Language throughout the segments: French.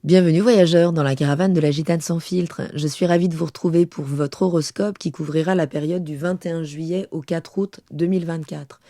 Bienvenue voyageurs dans la caravane de la Gitane sans filtre. Je suis ravie de vous retrouver pour votre horoscope qui couvrira la période du 21 juillet au 4 août 2024.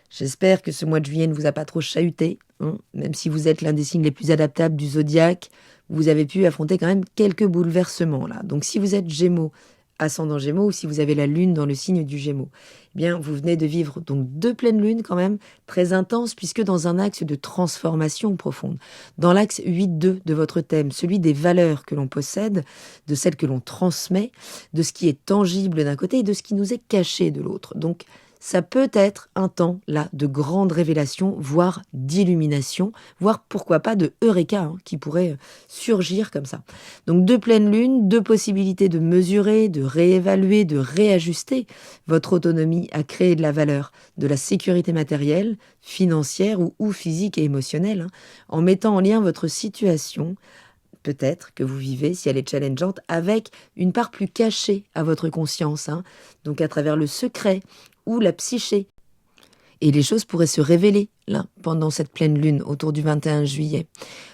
J'espère que ce mois de juillet ne vous a pas trop chahuté, hein. Même si vous êtes l'un des signes les plus adaptables du zodiaque, vous avez pu affronter quand même quelques bouleversements là. Donc si vous êtes Gémeaux, ascendant Gémeaux, ou si vous avez la lune dans le signe du Gémeaux, eh bien vous venez de vivre donc deux pleines lunes quand même très intenses, puisque dans un axe de transformation profonde, dans l'axe 8-2 de votre thème, celui des valeurs que l'on possède, de celles que l'on transmet, de ce qui est tangible d'un côté et de ce qui nous est caché de l'autre. Donc ça peut être un temps là de grande révélation, voire d'illumination, voire pourquoi pas de eureka, hein, qui pourrait surgir comme ça. Donc deux pleines lunes, deux possibilités de mesurer, de réévaluer, de réajuster votre autonomie à créer de la valeur, de la sécurité matérielle, financière ou physique et émotionnelle, hein, en mettant en lien votre situation, peut-être que vous vivez, si elle est challengeante, avec une part plus cachée à votre conscience, hein, donc à travers le secret ou la psyché. Et les choses pourraient se révéler là, pendant cette pleine lune, autour du 21 juillet.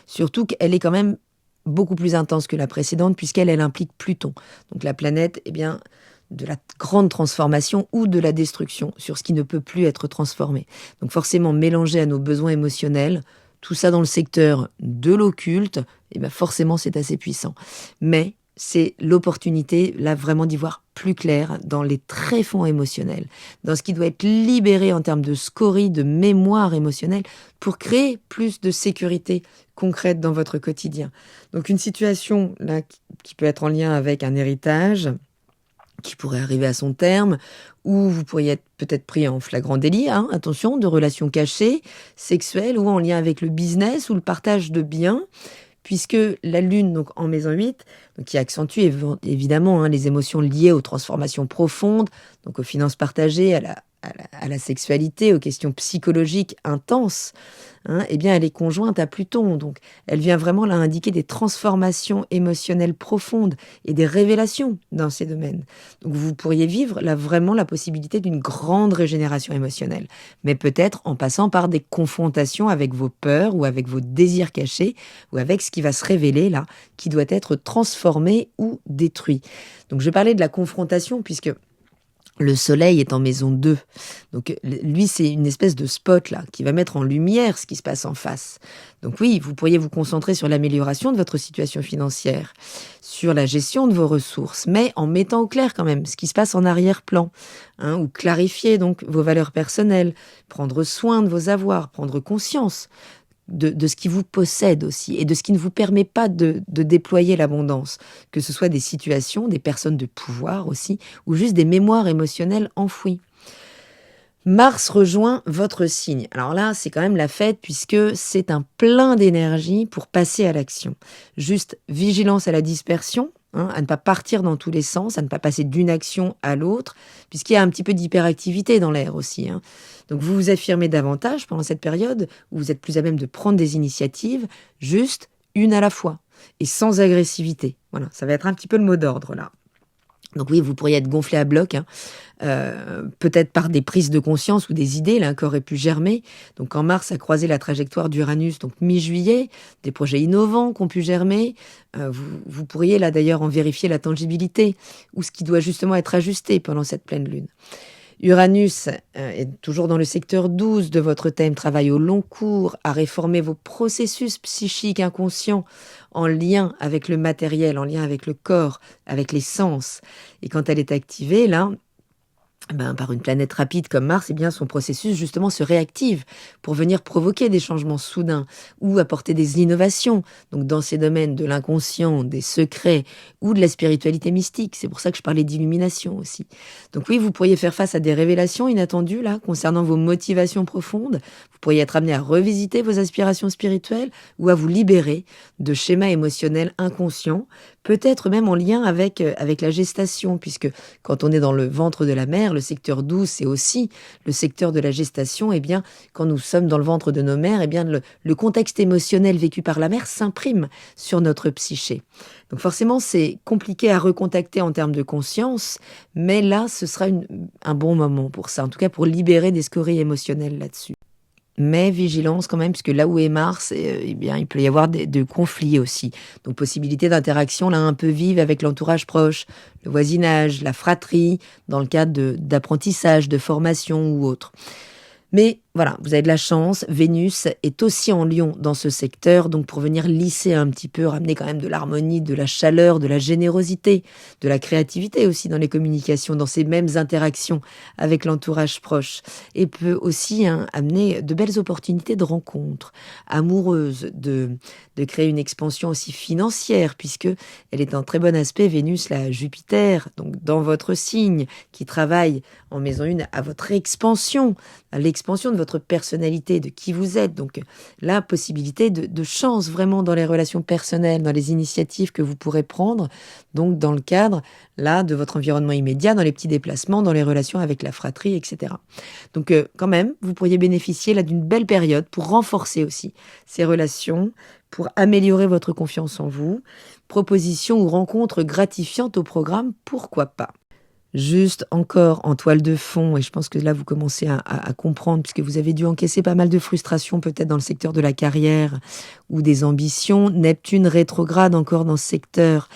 Surtout qu'elle est quand même beaucoup plus intense que la précédente, puisqu'elle implique Pluton. Donc la planète, de la grande transformation ou de la destruction sur ce qui ne peut plus être transformé. Donc forcément mélangé à nos besoins émotionnels, tout ça dans le secteur de l'occulte, forcément c'est assez puissant. Mais c'est l'opportunité, là, vraiment d'y voir plus clair dans les tréfonds émotionnels, dans ce qui doit être libéré en termes de scorie, de mémoire émotionnelle, pour créer plus de sécurité concrète dans votre quotidien. Donc une situation là qui peut être en lien avec un héritage, qui pourrait arriver à son terme, ou vous pourriez être peut-être pris en flagrant délit, hein, attention, de relations cachées, sexuelles, ou en lien avec le business ou le partage de biens, puisque la Lune, donc en maison 8, donc, qui accentue évidemment, hein, les émotions liées aux transformations profondes, donc aux finances partagées, à la sexualité, aux questions psychologiques intenses, hein, elle est conjointe à Pluton. Donc elle vient vraiment là indiquer des transformations émotionnelles profondes et des révélations dans ces domaines. Donc vous pourriez vivre là vraiment la possibilité d'une grande régénération émotionnelle, mais peut-être en passant par des confrontations avec vos peurs ou avec vos désirs cachés ou avec ce qui va se révéler là, qui doit être transformé ou détruit. Donc je parlais de la confrontation puisque le soleil est en maison 2. Donc lui, c'est une espèce de spot là qui va mettre en lumière ce qui se passe en face. Donc oui, vous pourriez vous concentrer sur l'amélioration de votre situation financière, sur la gestion de vos ressources, mais en mettant au clair quand même ce qui se passe en arrière-plan, hein, ou clarifier donc vos valeurs personnelles, prendre soin de vos avoirs, prendre conscience de ce qui vous possède aussi et de ce qui ne vous permet pas de déployer l'abondance, que ce soit des situations, des personnes de pouvoir aussi, ou juste des mémoires émotionnelles enfouies. Mars rejoint votre signe. Alors là, c'est quand même la fête puisque c'est un plein d'énergie pour passer à l'action. Juste vigilance à la dispersion, hein, à ne pas partir dans tous les sens, à ne pas passer d'une action à l'autre, puisqu'il y a un petit peu d'hyperactivité dans l'air aussi, hein. Donc vous vous affirmez davantage pendant cette période où vous êtes plus à même de prendre des initiatives, juste une à la fois et sans agressivité. Voilà, ça va être un petit peu le mot d'ordre là. Donc oui, vous pourriez être gonflé à bloc, hein, peut-être par des prises de conscience ou des idées là, qui auraient pu germer. Donc quand Mars a croisé la trajectoire d'Uranus, donc mi-juillet, des projets innovants qui ont pu germer, vous pourriez là d'ailleurs en vérifier la tangibilité ou ce qui doit justement être ajusté pendant cette pleine lune. Uranus est toujours dans le secteur 12 de votre thème, travaille au long cours à réformer vos processus psychiques inconscients en lien avec le matériel, en lien avec le corps, avec les sens. Et quand elle est activée, là, par une planète rapide comme Mars, son processus justement se réactive pour venir provoquer des changements soudains ou apporter des innovations. Donc dans ces domaines de l'inconscient, des secrets ou de la spiritualité mystique. C'est pour ça que je parlais d'illumination aussi. Donc oui, vous pourriez faire face à des révélations inattendues là concernant vos motivations profondes. Vous pourriez être amené à revisiter vos aspirations spirituelles ou à vous libérer de schémas émotionnels inconscients, peut-être même en lien avec la gestation, puisque quand on est dans le ventre de la mère, le secteur 12, c'est aussi le secteur de la gestation. Quand nous sommes dans le ventre de nos mères, le contexte émotionnel vécu par la mère s'imprime sur notre psyché. Donc forcément, c'est compliqué à recontacter en termes de conscience, mais là, ce sera un bon moment pour ça, en tout cas pour libérer des scories émotionnelles là-dessus. Mais vigilance quand même, puisque là où est Mars, eh bien, il peut y avoir de conflits aussi. Donc, possibilité d'interaction là un peu vive avec l'entourage proche, le voisinage, la fratrie, dans le cadre d'apprentissage, de formation ou autre. Mais voilà, vous avez de la chance, Vénus est aussi en Lion dans ce secteur, donc pour venir lisser un petit peu, ramener quand même de l'harmonie, de la chaleur, de la générosité, de la créativité aussi dans les communications, dans ces mêmes interactions avec l'entourage proche, et peut aussi amener de belles opportunités de rencontres amoureuses, de créer une expansion aussi financière, puisque elle est en très bon aspect, Vénus, la Jupiter, donc dans votre signe, qui travaille en maison 1 à votre expansion, à l'expansion de votre personnalité, de qui vous êtes. Donc la possibilité de chance vraiment dans les relations personnelles, dans les initiatives que vous pourrez prendre, donc dans le cadre là de votre environnement immédiat, dans les petits déplacements, dans les relations avec la fratrie, etc. Donc quand même, vous pourriez bénéficier là d'une belle période pour renforcer aussi ces relations, pour améliorer votre confiance en vous. Propositions ou rencontres gratifiantes au programme, pourquoi pas. Juste encore en toile de fond, et je pense que là vous commencez à comprendre, puisque vous avez dû encaisser pas mal de frustration peut-être dans le secteur de la carrière ou des ambitions. Neptune rétrograde encore dans ce secteur,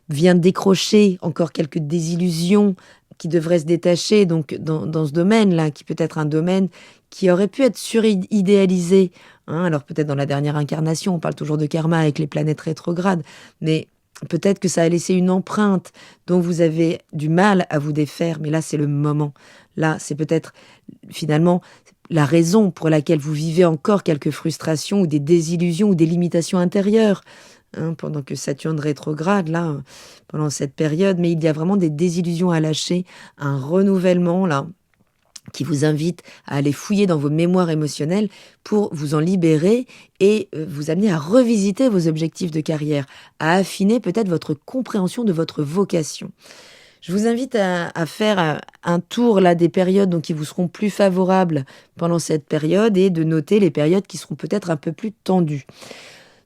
vient décrocher encore quelques désillusions qui devraient se détacher donc dans ce domaine-là, qui peut être un domaine qui aurait pu être suridéalisé. Alors peut-être dans la dernière incarnation, on parle toujours de karma avec les planètes rétrogrades, mais peut-être que ça a laissé une empreinte dont vous avez du mal à vous défaire, mais là, c'est le moment. Là, c'est peut-être finalement la raison pour laquelle vous vivez encore quelques frustrations ou des désillusions ou des limitations intérieures. Pendant que Saturne rétrograde, là, pendant cette période, mais il y a vraiment des désillusions à lâcher, un renouvellement, là, qui vous invite à aller fouiller dans vos mémoires émotionnelles pour vous en libérer et vous amener à revisiter vos objectifs de carrière, à affiner peut-être votre compréhension de votre vocation. Je vous invite à faire un tour là des périodes donc, qui vous seront plus favorables pendant cette période et de noter les périodes qui seront peut-être un peu plus tendues.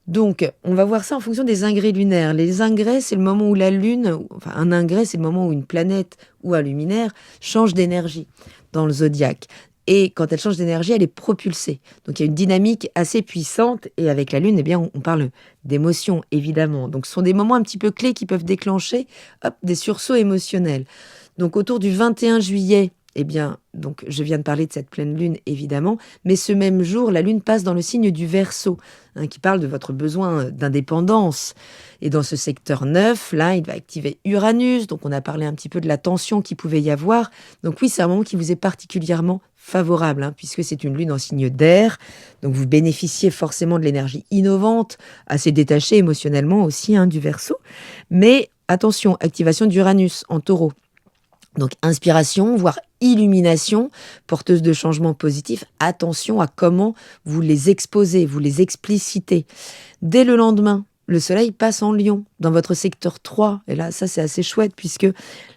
Donc, on va voir ça en fonction des ingrès lunaires. Les ingrès, c'est le moment où la Lune, enfin un ingrès, c'est le moment où une planète ou un luminaire change d'énergie dans le zodiaque. Et quand elle change d'énergie, elle est propulsée. Donc, il y a une dynamique assez puissante. Et avec la Lune, eh bien, on parle d'émotions, évidemment. Donc, ce sont des moments un petit peu clés qui peuvent déclencher des sursauts émotionnels. Donc, autour du 21 juillet, eh bien, donc je viens de parler de cette pleine lune, évidemment, mais ce même jour, la lune passe dans le signe du Verseau, qui parle de votre besoin d'indépendance. Et dans ce secteur 9, là, il va activer Uranus, donc on a parlé un petit peu de la tension qu'il pouvait y avoir. Donc oui, c'est un moment qui vous est particulièrement favorable, puisque c'est une lune en signe d'air, donc vous bénéficiez forcément de l'énergie innovante, assez détachée émotionnellement aussi du Verseau. Mais attention, activation d'Uranus en Taureau. Donc inspiration, voire illumination, porteuse de changements positifs. Attention à comment vous les exposez, vous les explicitez. Dès le lendemain, le soleil passe en Lion, dans votre secteur 3. Et là, ça, c'est assez chouette, puisque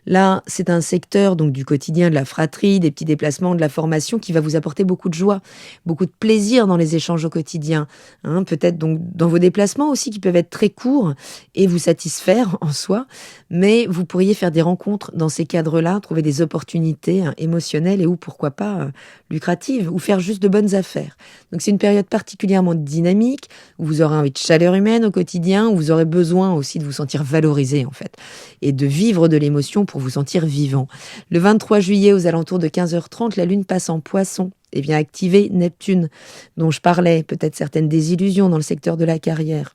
là, c'est un secteur donc du quotidien, de la fratrie, des petits déplacements, de la formation, qui va vous apporter beaucoup de joie, beaucoup de plaisir dans les échanges au quotidien. Peut-être donc dans vos déplacements aussi, qui peuvent être très courts et vous satisfaire en soi. Mais vous pourriez faire des rencontres dans ces cadres-là, trouver des opportunités émotionnelles et ou, pourquoi pas, lucratives, ou faire juste de bonnes affaires. Donc, c'est une période particulièrement dynamique, où vous aurez envie de chaleur humaine au quotidien, où vous aurez besoin aussi de vous sentir valorisé, en fait, et de vivre de l'émotion pour vous sentir vivant. Le 23 juillet, aux alentours de 15h30, la Lune passe en Poisson et vient activer Neptune, dont je parlais, peut-être certaines désillusions dans le secteur de la carrière,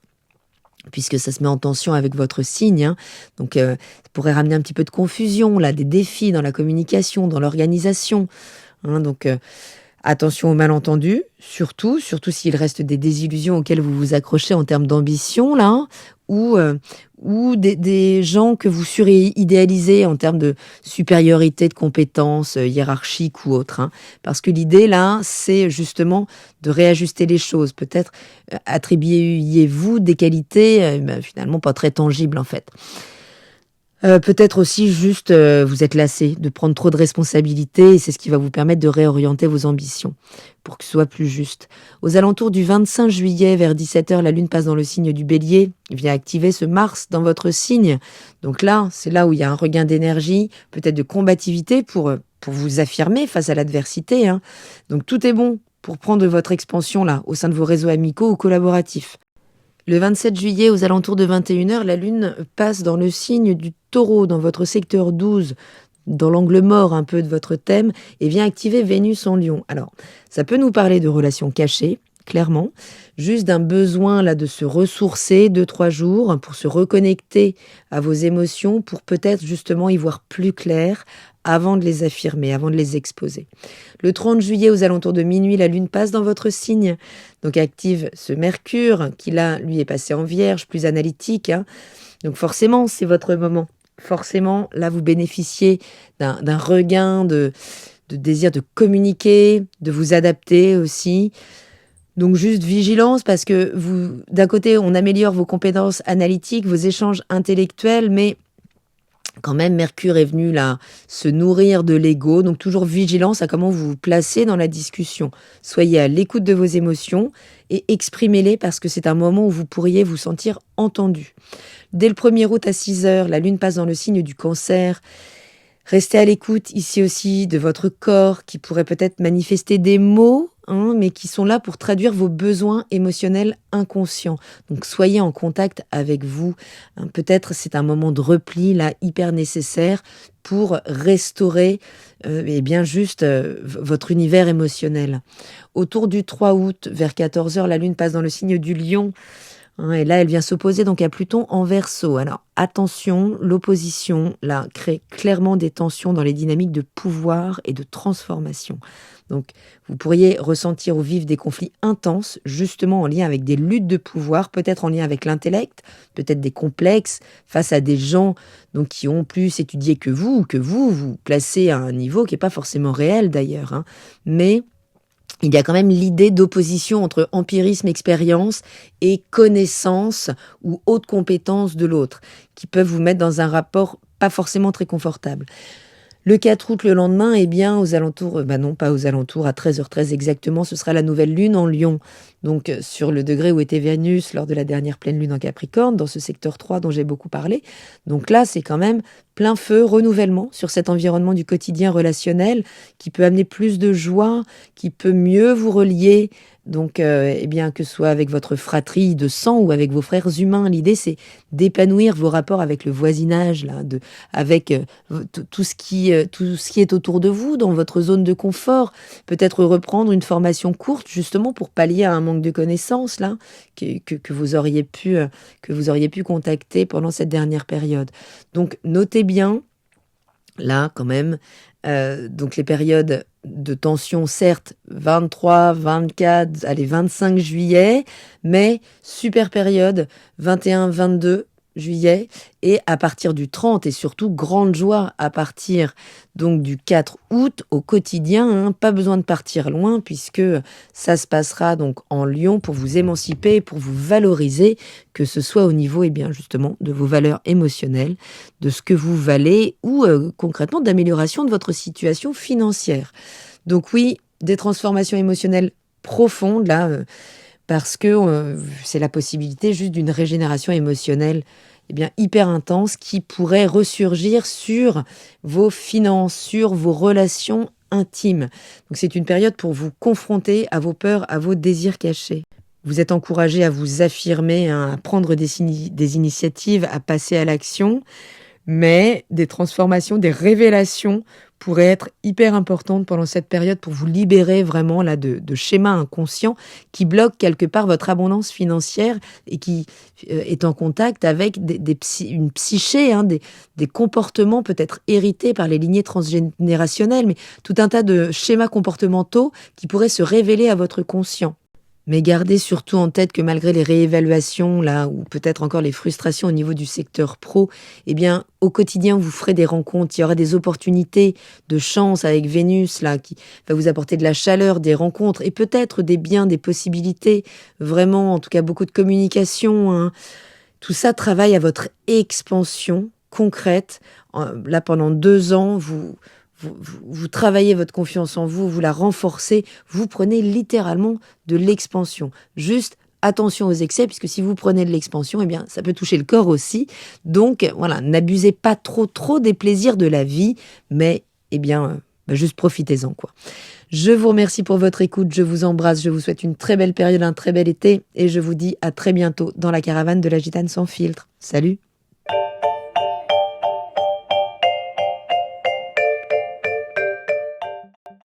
puisque ça se met en tension avec votre signe. Donc, ça pourrait ramener un petit peu de confusion, là, des défis dans la communication, dans l'organisation. Donc, attention aux malentendus, surtout s'il reste des désillusions auxquelles vous vous accrochez en termes d'ambition, là, ou des gens que vous suridéalisez en termes de supériorité, de compétences hiérarchiques ou autres. Parce que l'idée, là, c'est justement de réajuster les choses. Peut-être attribuez-vous des qualités finalement pas très tangibles, en fait. Peut-être aussi juste vous êtes lassé de prendre trop de responsabilités et c'est ce qui va vous permettre de réorienter vos ambitions pour que ce soit plus juste. Aux alentours du 25 juillet, vers 17h, la Lune passe dans le signe du Bélier, vient activer ce Mars dans votre signe. Donc là, c'est là où il y a un regain d'énergie, peut-être de combativité pour vous affirmer face à l'adversité. Donc tout est bon pour prendre votre expansion là, au sein de vos réseaux amicaux ou collaboratifs. Le 27 juillet, aux alentours de 21h, la Lune passe dans le signe du Taureau, dans votre secteur 12, dans l'angle mort un peu de votre thème, et vient activer Vénus en Lion. Alors, ça peut nous parler de relations cachées, clairement, juste d'un besoin là de se ressourcer 2-3 jours pour se reconnecter à vos émotions, pour peut-être justement y voir plus clair avant de les affirmer, avant de les exposer. Le 30 juillet, aux alentours de minuit, la Lune passe dans votre signe, donc active ce Mercure qui là, lui, est passé en Vierge, plus analytique, hein. Donc forcément, c'est votre moment. Forcément, là, vous bénéficiez d'un regain de désir de communiquer, de vous adapter aussi. Donc juste vigilance parce que vous, d'un côté, on améliore vos compétences analytiques, vos échanges intellectuels, mais quand même, Mercure est venu là se nourrir de l'ego. Donc toujours vigilance à comment vous vous placez dans la discussion. Soyez à l'écoute de vos émotions et exprimez-les parce que c'est un moment où vous pourriez vous sentir entendu. Dès le 1er août à 6h, la Lune passe dans le signe du Cancer. Restez à l'écoute ici aussi de votre corps qui pourrait peut-être manifester des mots, mais qui sont là pour traduire vos besoins émotionnels inconscients. Donc soyez en contact avec vous. Peut-être c'est un moment de repli là hyper nécessaire pour restaurer votre univers émotionnel. Autour du 3 août, vers 14h, la Lune passe dans le signe du Lion. Et là, elle vient s'opposer donc à Pluton en Verseau. Alors, attention, l'opposition, là, crée clairement des tensions dans les dynamiques de pouvoir et de transformation. Donc, vous pourriez ressentir ou vivre des conflits intenses, justement en lien avec des luttes de pouvoir, peut-être en lien avec l'intellect, peut-être des complexes face à des gens donc, qui ont plus étudié que vous, ou que vous placez à un niveau qui n'est pas forcément réel d'ailleurs, mais il y a quand même l'idée d'opposition entre empirisme, expérience et connaissance ou haute compétence de l'autre, qui peuvent vous mettre dans un rapport pas forcément très confortable. Le 4 août, le lendemain, aux alentours, non pas aux alentours, à 13h13 exactement, ce sera la nouvelle lune en Lion. Donc sur le degré où était Vénus lors de la dernière pleine lune en Capricorne, dans ce secteur 3 dont j'ai beaucoup parlé. Donc là, c'est quand même plein feu, renouvellement sur cet environnement du quotidien relationnel qui peut amener plus de joie, qui peut mieux vous relier. Donc, que ce soit avec votre fratrie de sang ou avec vos frères humains, l'idée c'est d'épanouir vos rapports avec le voisinage, là, avec tout ce qui est autour de vous, dans votre zone de confort. Peut-être reprendre une formation courte justement pour pallier à un manque de connaissances là que vous auriez pu contacter pendant cette dernière période. Donc, notez bien là quand même. Donc les périodes de tension, certes, 23, 24, 25 juillet, mais super période, 21, 22 juillet, et à partir du 30, et surtout grande joie à partir donc du 4 août au quotidien, pas besoin de partir loin, puisque ça se passera donc en Lion pour vous émanciper, pour vous valoriser, que ce soit au niveau justement de vos valeurs émotionnelles, de ce que vous valez, ou concrètement d'amélioration de votre situation financière. Donc oui, des transformations émotionnelles profondes, là, parce que c'est la possibilité juste d'une régénération émotionnelle hyper intense qui pourrait ressurgir sur vos finances, sur vos relations intimes. Donc c'est une période pour vous confronter à vos peurs, à vos désirs cachés. Vous êtes encouragé à vous affirmer, à prendre des initiatives, à passer à l'action, mais des transformations, des révélations pourraient être hyper importantes pendant cette période pour vous libérer vraiment là de schémas inconscients qui bloquent quelque part votre abondance financière et qui est en contact avec une psyché, des comportements peut-être hérités par les lignées transgénérationnelles, mais tout un tas de schémas comportementaux qui pourraient se révéler à votre conscient. Mais gardez surtout en tête que malgré les réévaluations, là, ou peut-être encore les frustrations au niveau du secteur pro, au quotidien, vous ferez des rencontres. Il y aura des opportunités de chance avec Vénus, là, qui va vous apporter de la chaleur, des rencontres, et peut-être des biens, des possibilités. Vraiment, en tout cas, beaucoup de communication, Tout ça travaille à votre expansion concrète. Là, pendant 2 ans, vous travaillez votre confiance en vous, vous la renforcez, vous prenez littéralement de l'expansion. Juste attention aux excès, puisque si vous prenez de l'expansion, ça peut toucher le corps aussi. Donc voilà, n'abusez pas trop des plaisirs de la vie, mais juste profitez-en, quoi. Je vous remercie pour votre écoute, je vous embrasse, je vous souhaite une très belle période, un très bel été et je vous dis à très bientôt dans la caravane de la Gitane sans filtre. Salut!